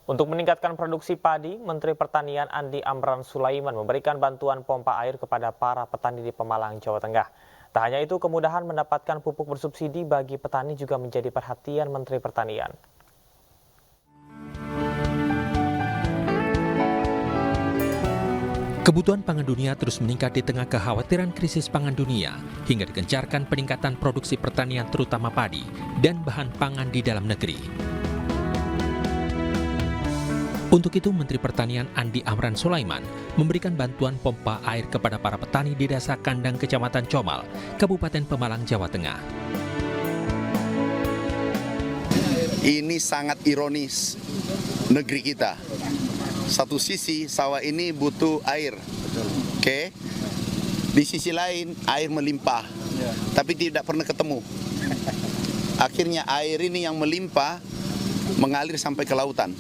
Untuk meningkatkan produksi padi, Menteri Pertanian Andi Amran Sulaiman memberikan bantuan pompa air kepada para petani di Pemalang, Jawa Tengah. Tak hanya itu, kemudahan mendapatkan pupuk bersubsidi bagi petani juga menjadi perhatian Menteri Pertanian. Kebutuhan pangan dunia terus meningkat di tengah kekhawatiran krisis pangan dunia, hingga digencarkan peningkatan produksi pertanian terutama padi dan bahan pangan di dalam negeri. Untuk itu, Menteri Pertanian Andi Amran Sulaiman memberikan bantuan pompa air kepada para petani di Desa Kandang, Kecamatan Comal, Kabupaten Pemalang, Jawa Tengah. Ini sangat ironis negeri kita. Satu sisi sawah ini butuh air, oke? Di sisi lain air melimpah, tapi tidak pernah ketemu. Akhirnya air ini yang melimpah mengalir sampai ke lautan.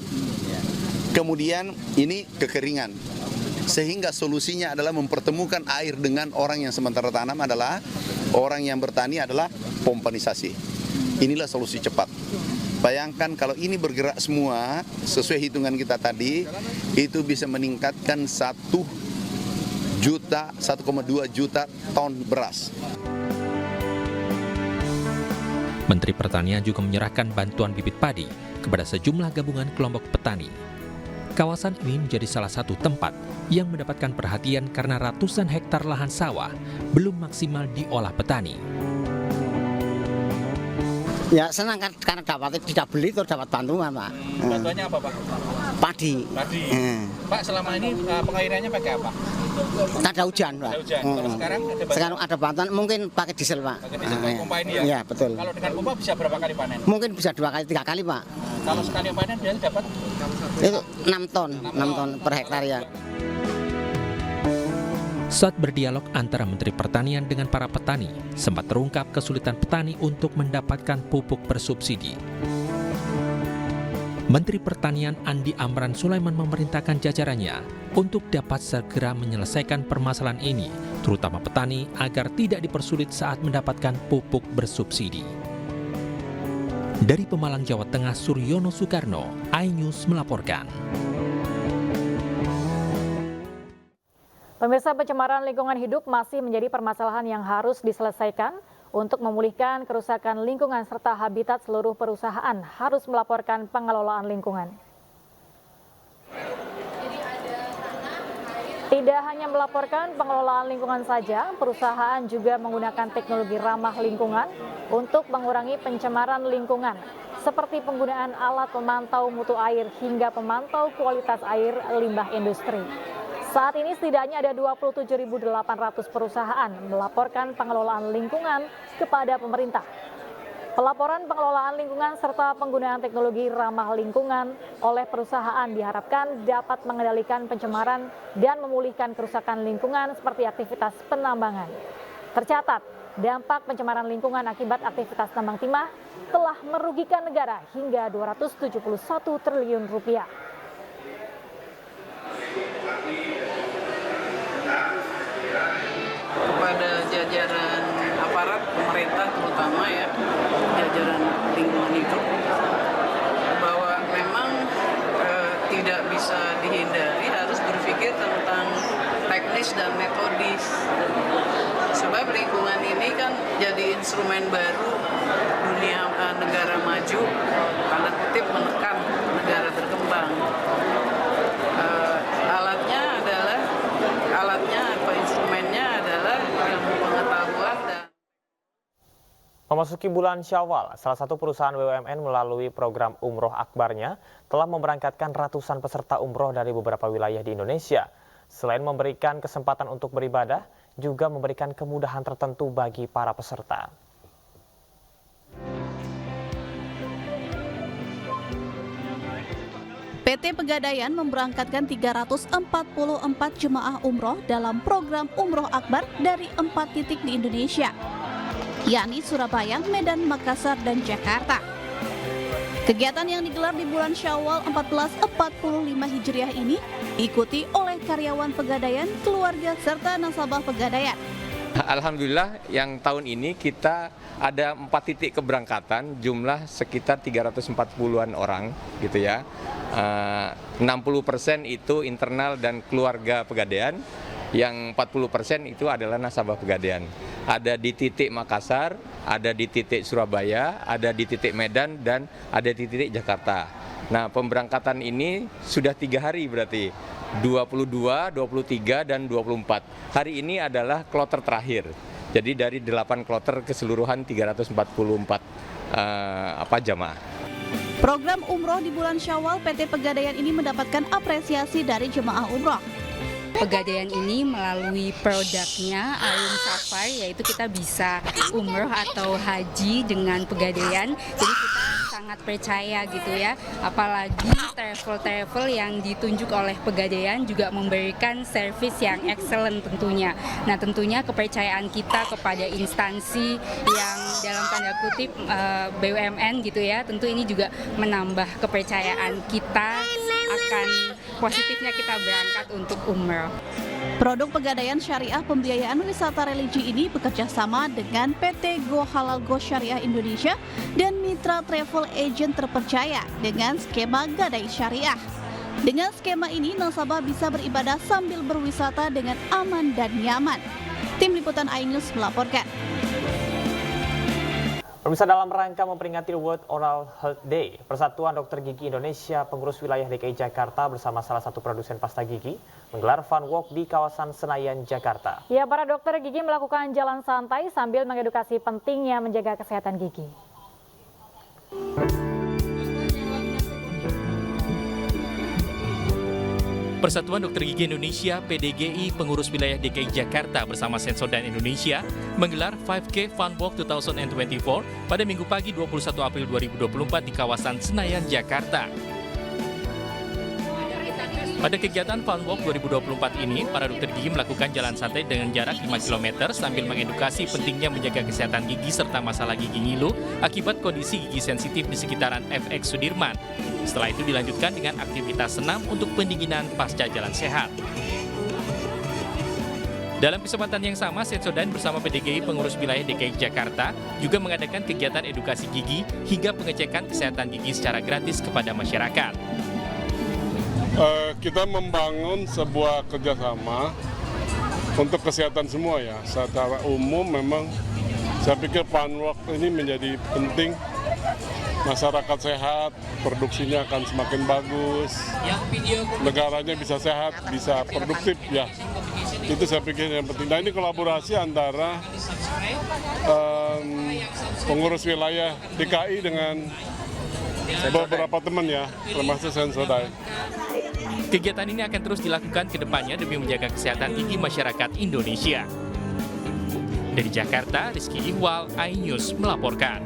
Kemudian ini kekeringan, sehingga solusinya adalah mempertemukan air dengan orang yang sementara tanam adalah orang yang bertani adalah pompanisasi. Inilah solusi cepat. Bayangkan kalau ini bergerak semua sesuai hitungan kita tadi, itu bisa meningkatkan 1,2 juta ton beras. Menteri Pertanian juga menyerahkan bantuan bibit padi kepada sejumlah gabungan kelompok petani. Kawasan ini menjadi salah satu tempat yang mendapatkan perhatian karena ratusan hektar lahan sawah belum maksimal diolah petani. Ya senang kan karena tidak beli terus dapat bantuan, Pak. Bantuannya apa, Pak? Padi. Pak, selama ini pengairannya pakai apa? Tak ada hujan, Pak. Ada hujan. Kalau sekarang ada bantuan mungkin pakai diesel, Pak. pakai diesel, pakai pompa ini ya? Iya, betul. Kalau dengan pompa bisa berapa kali panen? Mungkin bisa 2 kali 3 kali, Pak. Kalau sekali panen biasanya dapat? Itu 6 ton per hektar ya. Saat berdialog antara Menteri Pertanian dengan para petani, sempat terungkap kesulitan petani untuk mendapatkan pupuk bersubsidi. Menteri Pertanian Andi Amran Sulaiman memerintahkan jajarannya untuk dapat segera menyelesaikan permasalahan ini, terutama petani agar tidak dipersulit saat mendapatkan pupuk bersubsidi. Dari Pemalang, Jawa Tengah, Suryono Soekarno, iNews melaporkan. Pemirsa, pencemaran lingkungan hidup masih menjadi permasalahan yang harus diselesaikan. Untuk memulihkan kerusakan lingkungan serta habitat, seluruh perusahaan harus melaporkan pengelolaan lingkungan. Tidak hanya melaporkan pengelolaan lingkungan saja, perusahaan juga menggunakan teknologi ramah lingkungan untuk mengurangi pencemaran lingkungan, seperti penggunaan alat pemantau mutu air hingga pemantau kualitas air limbah industri. Saat ini setidaknya ada 27.800 perusahaan melaporkan pengelolaan lingkungan kepada pemerintah. Pelaporan pengelolaan lingkungan serta penggunaan teknologi ramah lingkungan oleh perusahaan diharapkan dapat mengendalikan pencemaran dan memulihkan kerusakan lingkungan seperti aktivitas penambangan. Tercatat, dampak pencemaran lingkungan akibat aktivitas tambang timah telah merugikan negara hingga 271 triliun rupiah. Kepada jajaran aparat pemerintah terutama ya, jajaran lingkungan hidup, bahwa memang tidak bisa dihindari, harus berpikir tentang teknis dan metodis. Sebab lingkungan ini kan jadi instrumen baru dunia negara maju, tanda kutip menekan negara berkembang. Instrumennya adalah ilmu pengetahuan dan Memasuki bulan Syawal, salah satu perusahaan BUMN melalui program Umroh Akbarnya telah memberangkatkan ratusan peserta umroh dari beberapa wilayah di Indonesia. Selain memberikan kesempatan untuk beribadah, juga memberikan kemudahan tertentu bagi para peserta. PT Pegadaian memberangkatkan 344 jemaah umroh dalam program Umroh Akbar dari 4 titik di Indonesia, yakni Surabaya, Medan, Makassar, dan Jakarta. Kegiatan yang digelar di bulan Syawal 1445 Hijriah ini diikuti oleh karyawan Pegadaian, keluarga, serta nasabah Pegadaian. Alhamdulillah yang tahun ini kita ada 4 titik keberangkatan, jumlah sekitar 340-an orang gitu ya. 60% itu internal dan keluarga Pegadaian, yang 40% itu adalah nasabah Pegadaian. Ada di titik Makassar, ada di titik Surabaya, ada di titik Medan, dan ada di titik Jakarta. Nah, pemberangkatan ini sudah 3 hari berarti, 22, 23, dan 24. Hari ini adalah kloter terakhir. Jadi dari 8 kloter keseluruhan 344 jamaah. Program umroh di bulan Syawal PT Pegadaian ini mendapatkan apresiasi dari jemaah umroh. Pegadaian ini melalui produknya Alum Safar, yaitu kita bisa umroh atau haji dengan Pegadaian. Jadi kita sangat percaya gitu ya, apalagi travel yang ditunjuk oleh Pegadaian juga memberikan servis yang excellent tentunya. Nah, tentunya kepercayaan kita kepada instansi yang dalam tanda kutip BUMN gitu ya, tentu ini juga menambah kepercayaan kita akan positifnya kita berangkat untuk umroh. Produk Pegadaian Syariah Pembiayaan Wisata Religi ini bekerja sama dengan PT Go Halal Go Syariah Indonesia dan mitra travel agent terpercaya dengan skema Gadai Syariah. Dengan skema ini, nasabah bisa beribadah sambil berwisata dengan aman dan nyaman. Tim Liputan iNews melaporkan. Pemirsa, dalam rangka memperingati World Oral Health Day, Persatuan Dokter Gigi Indonesia Pengurus Wilayah DKI Jakarta bersama salah satu produsen pasta gigi menggelar fun walk di kawasan Senayan, Jakarta. Ya, para dokter gigi melakukan jalan santai sambil mengedukasi pentingnya menjaga kesehatan gigi. Persatuan Dokter Gigi Indonesia (PDGI) Pengurus Wilayah DKI Jakarta bersama Sensodyne Indonesia menggelar 5K Fun Walk 2024 pada Minggu pagi 21 April 2024 di kawasan Senayan, Jakarta. Pada kegiatan Fun Walk 2024 ini, para dokter gigi melakukan jalan santai dengan jarak 5 km sambil mengedukasi pentingnya menjaga kesehatan gigi serta masalah gigi ngilu akibat kondisi gigi sensitif di sekitaran FX Sudirman. Setelah itu dilanjutkan dengan aktivitas senam untuk pendinginan pasca jalan sehat. Dalam kesempatan yang sama, Sensodyne bersama PDGI Pengurus Wilayah DKI Jakarta juga mengadakan kegiatan edukasi gigi hingga pengecekan kesehatan gigi secara gratis kepada masyarakat. Kita membangun sebuah kerjasama untuk kesehatan semua ya. Secara umum memang saya pikir Fun Walk ini menjadi penting. Masyarakat sehat, produksinya akan semakin bagus, negaranya bisa sehat, bisa produktif ya. Itu saya pikir yang penting. Nah, ini kolaborasi antara pengurus wilayah DKI dengan beberapa teman ya, termasuk Sensodyne. Kegiatan ini akan terus dilakukan ke depannya demi menjaga kesehatan gigi masyarakat Indonesia. Dari Jakarta, Rizky Ihwal, iNews melaporkan.